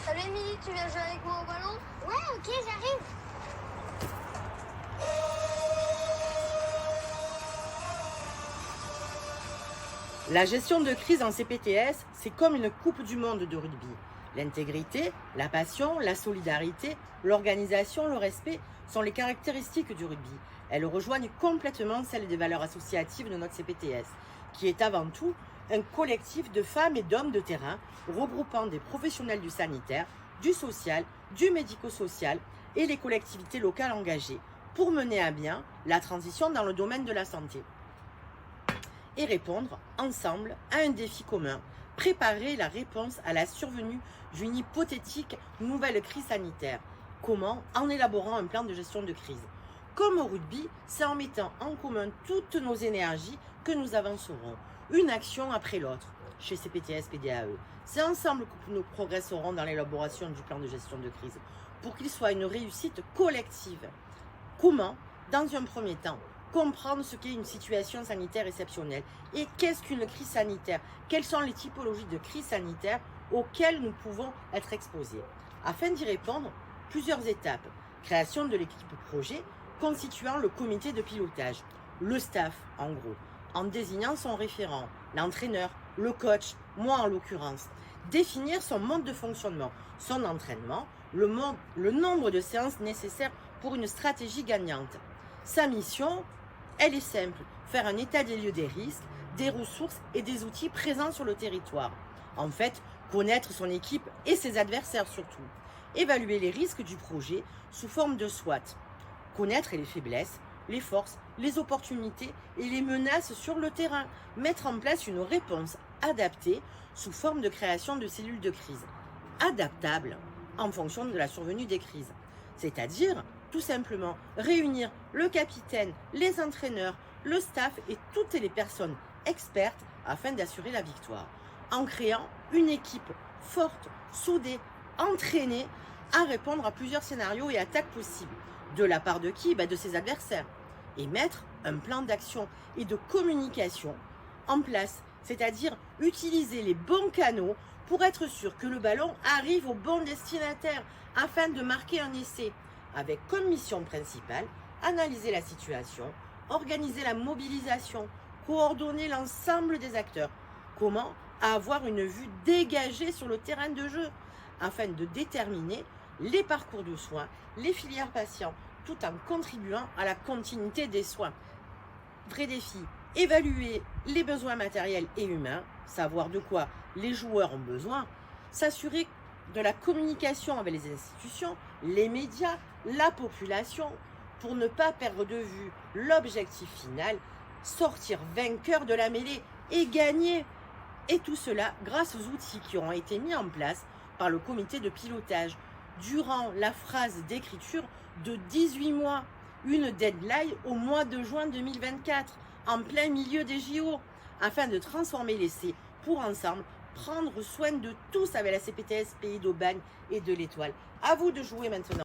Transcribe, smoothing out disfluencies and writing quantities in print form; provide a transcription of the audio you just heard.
Salut Émilie, tu viens jouer avec moi au ballon? Ouais, ok, j'arrive. La gestion de crise en CPTS, c'est comme une coupe du monde de rugby. L'intégrité, la passion, la solidarité, l'organisation, le respect sont les caractéristiques du rugby. Elles rejoignent complètement celles des valeurs associatives de notre CPTS, qui est avant tout un collectif de femmes et d'hommes de terrain regroupant des professionnels du sanitaire, du social, du médico-social et les collectivités locales engagées pour mener à bien la transition dans le domaine de la santé et répondre ensemble à un défi commun, préparer la réponse à la survenue d'une hypothétique nouvelle crise sanitaire. Comment? En élaborant un plan de gestion de crise. Comme au rugby, c'est en mettant en commun toutes nos énergies que nous avancerons, une action après l'autre. Chez CPTS PDAE, c'est ensemble que nous progresserons dans l'élaboration du plan de gestion de crise pour qu'il soit une réussite collective. Comment? Dans un premier temps, comprendre ce qu'est une situation sanitaire exceptionnelle et qu'est-ce qu'une crise sanitaire, quelles sont les typologies de crise sanitaire auxquelles nous pouvons être exposés. Afin d'y répondre, plusieurs étapes. Création de l'équipe projet constituant le comité de pilotage, le staff en gros, en désignant son référent, l'entraîneur, le coach, moi en l'occurrence. Définir son mode de fonctionnement, son entraînement, le nombre de séances nécessaires pour une stratégie gagnante. Sa mission, elle est simple, faire un état des lieux des risques, des ressources et des outils présents sur le territoire. En fait, connaître son équipe et ses adversaires surtout. Évaluer les risques du projet sous forme de SWOT. Connaître les faiblesses, les forces, les opportunités et les menaces sur le terrain. Mettre en place une réponse adaptée sous forme de création de cellules de crise. Adaptables en fonction de la survenue des crises. C'est-à-dire, tout simplement, réunir le capitaine, les entraîneurs, le staff et toutes les personnes expertes afin d'assurer la victoire. En créant une équipe forte, soudée, entraînée à répondre à plusieurs scénarios et attaques possibles. De la part de qui? De ses adversaires. Et mettre un plan d'action et de communication en place, c'est-à-dire utiliser les bons canaux pour être sûr que le ballon arrive au bon destinataire afin de marquer un essai, avec comme mission principale analyser la situation, organiser la mobilisation, coordonner l'ensemble des acteurs. Comment? Avoir une vue dégagée sur le terrain de jeu afin de déterminer les parcours de soins, les filières patients, tout en contribuant à la continuité des soins. Vrai défi, évaluer les besoins matériels et humains, savoir de quoi les joueurs ont besoin, s'assurer de la communication avec les institutions, les médias, la population, pour ne pas perdre de vue l'objectif final, sortir vainqueur de la mêlée et gagner. Et tout cela grâce aux outils qui auront été mis en place par le comité de pilotage durant la phase d'écriture de 18 mois, une deadline au mois de juin 2024, en plein milieu des JO, afin de transformer l'essai pour ensemble prendre soin de tous avec la CPTS Pays d'Aubagne et de l'Étoile. À vous de jouer maintenant.